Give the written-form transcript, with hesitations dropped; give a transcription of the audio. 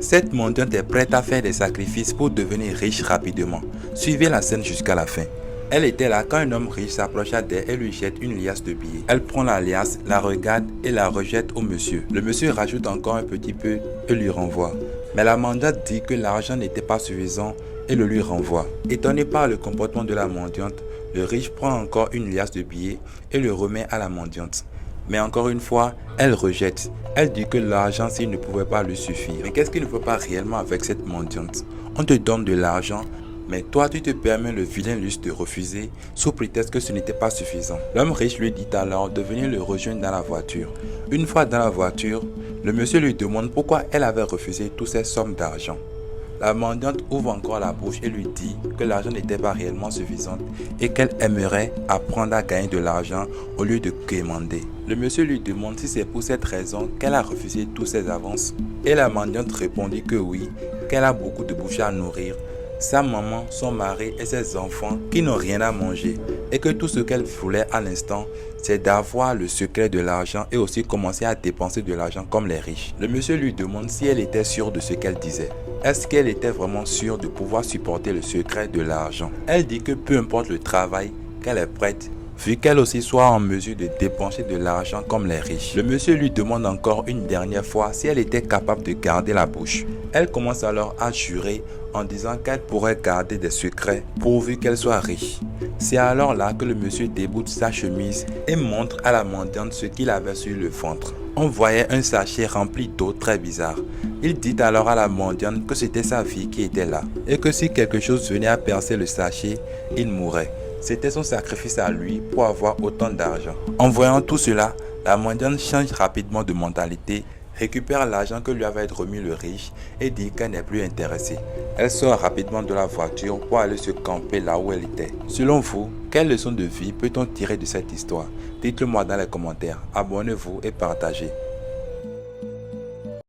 Cette mendiante est prête à faire des sacrifices pour devenir riche rapidement. Suivez la scène jusqu'à la fin. Elle était là quand un homme riche s'approcha d'elle et lui jette une liasse de billets. Elle prend la liasse, la regarde et la rejette au monsieur. Le monsieur rajoute encore un petit peu et lui renvoie. Mais la mendiante dit que l'argent n'était pas suffisant et le lui renvoie. Étonné par le comportement de la mendiante, le riche prend encore une liasse de billets et le remet à la mendiante. Mais encore une fois, elle rejette. Elle dit que l'argent s'il ne pouvait pas lui suffire. Mais qu'est-ce qu'il ne faut pas réellement avec cette mendiante? On te donne de l'argent, mais toi tu te permets le vilain luxe de refuser sous prétexte que ce n'était pas suffisant. L'homme riche lui dit alors de venir le rejoindre dans la voiture. Une fois dans la voiture, le monsieur lui demande pourquoi elle avait refusé toutes ces sommes d'argent. La mendiante ouvre encore la bouche et lui dit que l'argent n'était pas réellement suffisant et qu'elle aimerait apprendre à gagner de l'argent au lieu de quémander. Le monsieur lui demande si c'est pour cette raison qu'elle a refusé toutes ses avances. Et la mendiante répondit que oui, qu'elle a beaucoup de bouches à nourrir, sa maman, son mari et ses enfants qui n'ont rien à manger et que tout ce qu'elle voulait à l'instant, c'est d'avoir le secret de l'argent et aussi commencer à dépenser de l'argent comme les riches. Le monsieur lui demande si elle était sûre de ce qu'elle disait. Est-ce qu'elle était vraiment sûre de pouvoir supporter le secret de l'argent? Elle dit que peu importe le travail, qu'elle est prête, vu qu'elle aussi soit en mesure de dépenser de l'argent comme les riches. Le monsieur lui demande encore une dernière fois si elle était capable de garder la bouche. Elle commence alors à jurer en disant qu'elle pourrait garder des secrets pourvu qu'elle soit riche. C'est alors là que le monsieur déboute sa chemise et montre à la mendiante ce qu'il avait sur le ventre. On voyait un sachet rempli d'eau très bizarre. Il dit alors à la mendiante que c'était sa fille qui était là et que si quelque chose venait à percer le sachet, il mourrait. C'était son sacrifice à lui pour avoir autant d'argent. En voyant tout cela, la mendiante change rapidement de mentalité, récupère l'argent que lui avait remis le riche et dit qu'elle n'est plus intéressée. Elle sort rapidement de la voiture pour aller se camper là où elle était. Selon vous, quelle leçon de vie peut-on tirer de cette histoire? Dites-le moi dans les commentaires, abonnez-vous et partagez.